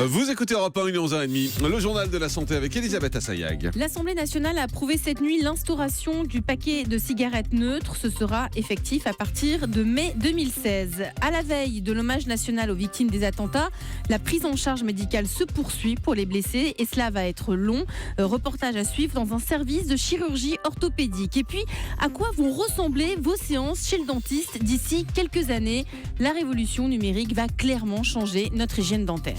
Vous écoutez Europe 1, il est 11h30, le journal de la santé avec Elisabeth Assayag. L'Assemblée nationale a approuvé cette nuit l'instauration du paquet de cigarettes neutres. Ce sera effectif à partir de mai 2016. À la veille de l'hommage national aux victimes des attentats, la prise en charge médicale se poursuit pour les blessés et cela va être long. Reportage à suivre dans un service de chirurgie orthopédique. Et puis, à quoi vont ressembler vos séances chez le dentiste d'ici quelques années? La révolution numérique va clairement changer notre hygiène dentaire.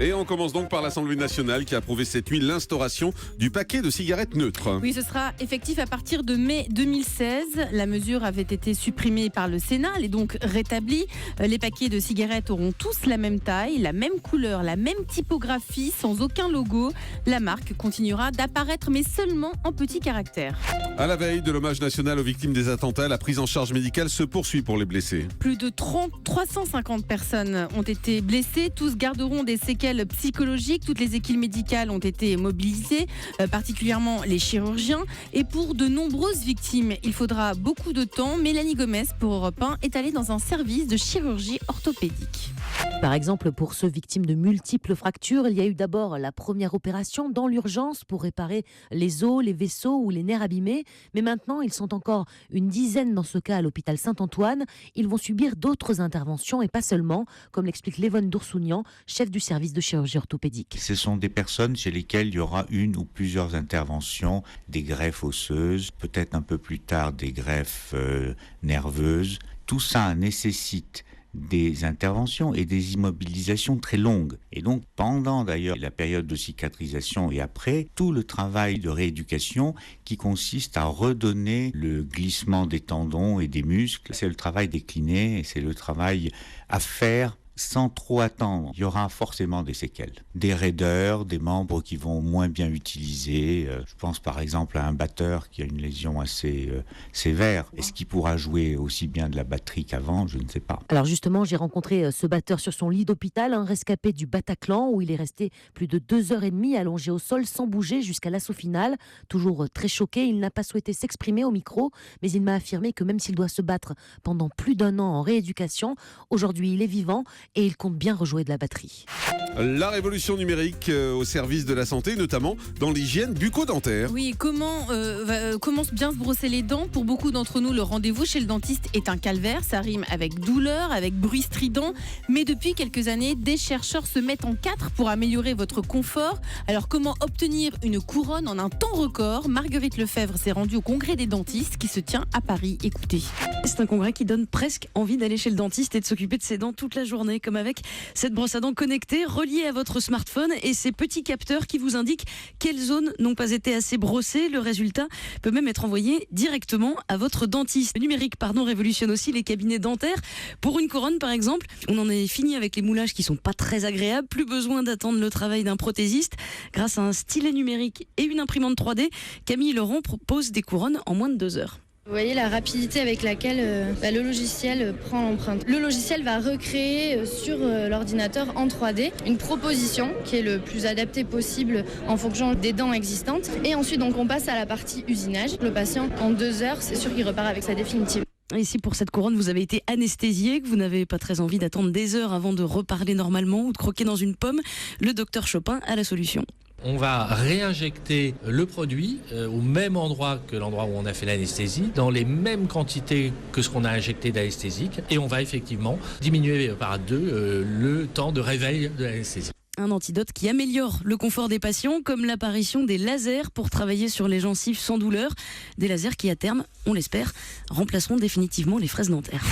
Et on commence donc par l'Assemblée nationale qui a approuvé cette nuit l'instauration du paquet de cigarettes neutres. Oui, ce sera effectif à partir de mai 2016. La mesure avait été supprimée par le Sénat, elle est donc rétablie. Les paquets de cigarettes auront tous la même taille, la même couleur, la même typographie, sans aucun logo. La marque continuera d'apparaître, mais seulement en petits caractères. À la veille de l'hommage national aux victimes des attentats, la prise en charge médicale se poursuit pour les blessés. Plus de 350 personnes ont été blessées. Tous garderont des séquelles psychologiques. Toutes les équipes médicales ont été mobilisées, particulièrement les chirurgiens. Et pour de nombreuses victimes, il faudra beaucoup de temps. Mélanie Gomez pour Europe 1 est allée dans un service de chirurgie orthopédique. Par exemple, pour ceux victimes de multiples fractures, il y a eu d'abord la première opération dans l'urgence pour réparer les os, les vaisseaux ou les nerfs abîmés. Mais maintenant, ils sont encore une dizaine dans ce cas à l'hôpital Saint-Antoine. Ils vont subir d'autres interventions et pas seulement, comme l'explique Lévonne Doursounian, chef du service de chirurgie orthopédique. Ce sont des personnes chez lesquelles il y aura une ou plusieurs interventions, des greffes osseuses, peut-être un peu plus tard des greffes nerveuses. Tout ça nécessite des interventions et des immobilisations très longues. Et donc, pendant d'ailleurs la période de cicatrisation et après, tout le travail de rééducation qui consiste à redonner le glissement des tendons et des muscles, c'est le travail des kinés et c'est le travail à faire sans trop attendre. Il y aura forcément des séquelles. Des raideurs, des membres qui vont moins bien utiliser. Je pense par exemple à un batteur qui a une lésion assez sévère. Est-ce qu'il pourra jouer aussi bien de la batterie qu'avant? Je ne sais pas. Alors justement, j'ai rencontré ce batteur sur son lit d'hôpital, un rescapé du Bataclan, où il est resté plus de 2h30 allongé au sol sans bouger jusqu'à l'assaut final. Toujours très choqué, il n'a pas souhaité s'exprimer au micro, mais il m'a affirmé que même s'il doit se battre pendant plus d'1 an en rééducation, aujourd'hui il est vivant et il compte bien rejouer de la batterie. La révolution numérique au service de la santé, notamment dans l'hygiène bucco-dentaire. Oui, comment bien se brosser les dents? Pour beaucoup d'entre nous, le rendez-vous chez le dentiste est un calvaire. Ça rime avec douleur, avec bruit strident. Mais depuis quelques années, des chercheurs se mettent en quatre pour améliorer votre confort. Alors, comment obtenir une couronne en un temps record? Marguerite Lefebvre s'est rendue au congrès des dentistes qui se tient à Paris. Écoutez. C'est un congrès qui donne presque envie d'aller chez le dentiste et de s'occuper de ses dents toute la journée, comme avec cette brosse à dents connectée reliée à votre smartphone et ces petits capteurs qui vous indiquent quelles zones n'ont pas été assez brossées. Le résultat peut même être envoyé directement à votre dentiste. Le numérique, révolutionne aussi les cabinets dentaires. Pour une couronne, par exemple, on en est fini avec les moulages qui sont pas très agréables. Plus besoin d'attendre le travail d'un prothésiste. Grâce à un stylet numérique et une imprimante 3D, Camille Laurent propose des couronnes en moins de 2 heures. Vous voyez la rapidité avec laquelle le logiciel prend l'empreinte. Le logiciel va recréer sur l'ordinateur en 3D une proposition qui est le plus adaptée possible en fonction des dents existantes. Et ensuite, donc, on passe à la partie usinage. Le patient, en 2 heures, c'est sûr qu'il repart avec sa définitive. Et si pour cette couronne, vous avez été anesthésié, que vous n'avez pas très envie d'attendre des heures avant de reparler normalement ou de croquer dans une pomme, le docteur Chopin a la solution. On va réinjecter le produit au même endroit que l'endroit où on a fait l'anesthésie, dans les mêmes quantités que ce qu'on a injecté d'anesthésique, et on va effectivement diminuer par 2 le temps de réveil de l'anesthésie. Un antidote qui améliore le confort des patients, comme l'apparition des lasers pour travailler sur les gencives sans douleur. Des lasers qui, à terme, on l'espère, remplaceront définitivement les fraises dentaires.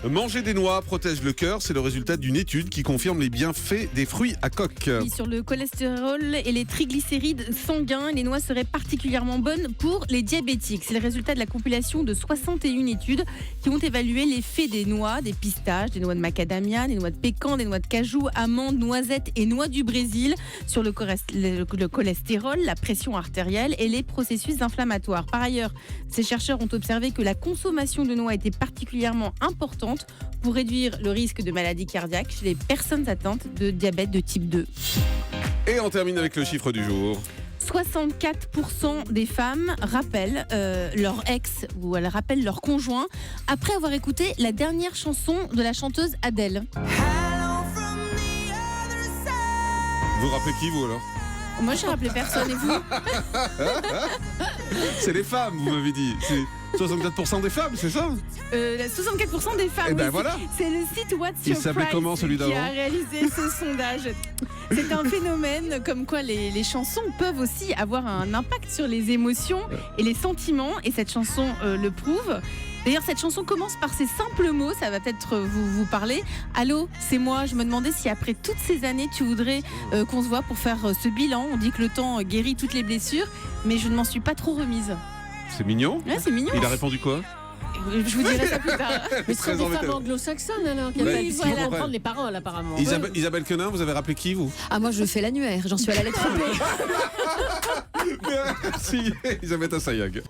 Manger des noix protège le cœur, c'est le résultat d'une étude qui confirme les bienfaits des fruits à coque. Oui, sur le cholestérol et les triglycérides sanguins, les noix seraient particulièrement bonnes pour les diabétiques. C'est le résultat de la compilation de 61 études qui ont évalué l'effet des noix, des pistaches, des noix de macadamia, des noix de pécan, des noix de cajou, amandes, noisettes et noix du Brésil sur le cholestérol, la pression artérielle et les processus inflammatoires. Par ailleurs, ces chercheurs ont observé que la consommation de noix était particulièrement importante pour réduire le risque de maladie cardiaque chez les personnes atteintes de diabète de type 2. Et on termine avec le chiffre du jour. 64% des femmes rappellent leur ex ou elles rappellent leur conjoint après avoir écouté la dernière chanson de la chanteuse Adèle. Vous rappelez qui, vous, alors? Moi, je rappelais personne, et vous? C'est les femmes, vous m'avez dit. C'est 64% des femmes, c'est ça? 64% des femmes. Eh ben oui, voilà. C'est le site What's Il Your s'appelait Price comment, celui qui a d'avant? réalisé ce sondage. C'est un phénomène comme quoi les chansons peuvent aussi avoir un impact sur les émotions et les sentiments. Et cette chanson le prouve. D'ailleurs, cette chanson commence par ces simples mots, ça va peut-être vous parler. Allô, c'est moi, je me demandais si après toutes ces années, tu voudrais qu'on se voit pour faire ce bilan. On dit que le temps guérit toutes les blessures, mais je ne m'en suis pas trop remise. C'est mignon. Ouais, c'est mignon. Il a répondu quoi? Je vous dirai ça plus tard. Mais ce sont Très des embêté. femmes anglo-saxonnes alors qui Ouais, appellent je pour comprends. comprendre les paroles apparemment. Isabelle Quenin, vous avez rappelé qui, vous? Ah moi je fais l'annuaire, j'en suis à la lettre P. Merci, Elisabeth Assayag.